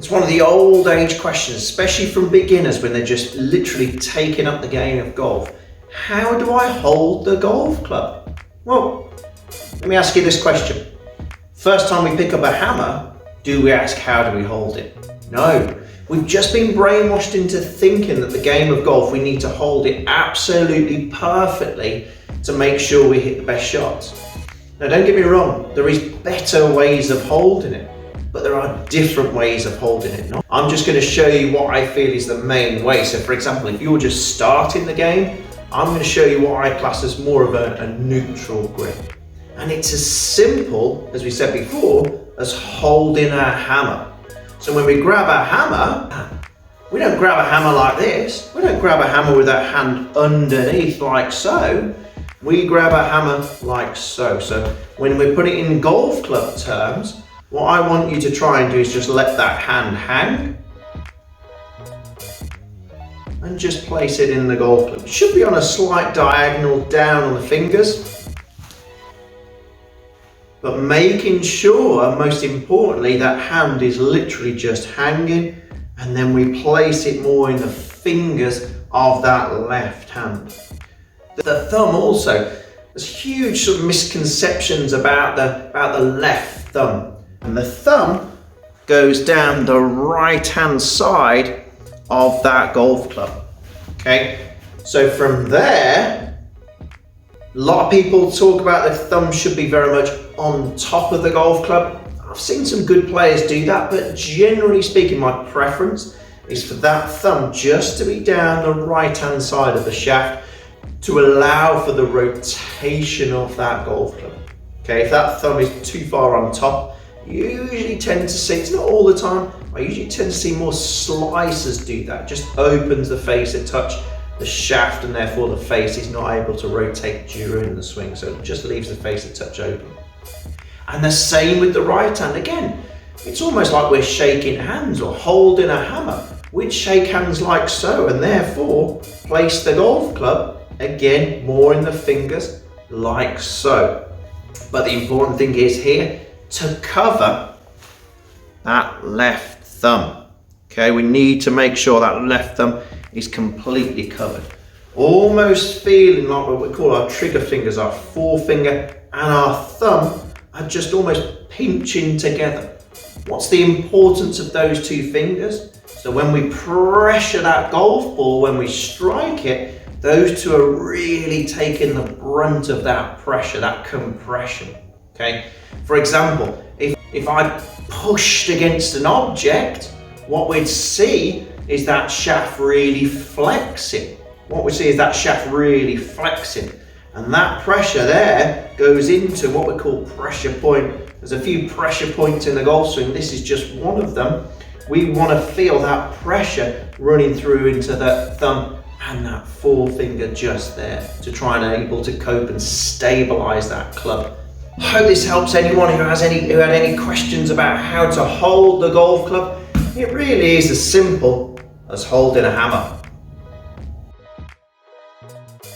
It's one of the old age questions, especially from beginners when they're just literally taking up the game of golf. How do I hold the golf club? Well, let me ask you this question. First time we pick up a hammer, do we ask how do we hold it? No. We've just been brainwashed into thinking that the game of golf, we need to hold it absolutely perfectly to make sure we hit the best shots. Now don't get me wrong, there is better ways of holding it, but there are different ways of holding it. I'm just going to show you what I feel is the main way. So for example, if you're just starting the game, I'm going to show you what I class as more of a neutral grip. And it's as simple, as we said before, as holding a hammer. So when we grab a hammer, we don't grab a hammer like this. We don't grab a hammer with that hand underneath like so. We grab a hammer like so. So when we put it in golf club terms, what I want you to try and do is just let that hand hang and just place it in the golf club. It should be on a slight diagonal down on the fingers, but making sure, most importantly, that hand is literally just hanging, and then we place it more in the fingers of that left hand. The thumb also, there's huge sort of misconceptions about the left thumb. And the thumb goes down the right hand side of that golf club. Okay, so from there, a lot of people talk about the thumb should be very much on top of the golf club. I've seen some good players do that, but generally speaking, my preference is for that thumb just to be down the right hand side of the shaft to allow for the rotation of that golf club. Okay, if that thumb is too far on top, you usually tend to see, it's not all the time, I usually tend to see more slicers do that. Just opens the face a touch, the shaft, and therefore the face is not able to rotate during the swing. So it just leaves the face a touch open. And the same with the right hand. Again, it's almost like we're shaking hands or holding a hammer. We'd shake hands like so, and therefore place the golf club, again, more in the fingers like so. But the important thing is here, to cover that left thumb. Okay, we need to make sure that left thumb is completely covered. Almost feeling like what we call our trigger fingers, our forefinger and our thumb are just almost pinching together. What's the importance of those two fingers? So when we pressure that golf ball, when we strike it, those two are really taking the brunt of that pressure, that compression. Okay. For example, if I pushed against an object, what we'd see is that shaft really flexing. What we see is that shaft really flexing. And that pressure there goes into what we call pressure point. There's a few pressure points in the golf swing. This is just one of them. We want to feel that pressure running through into the thumb and that forefinger just there to try and able to cope and stabilize that club. I hope this helps anyone who had any questions about how to hold the golf club. It really is as simple as holding a hammer.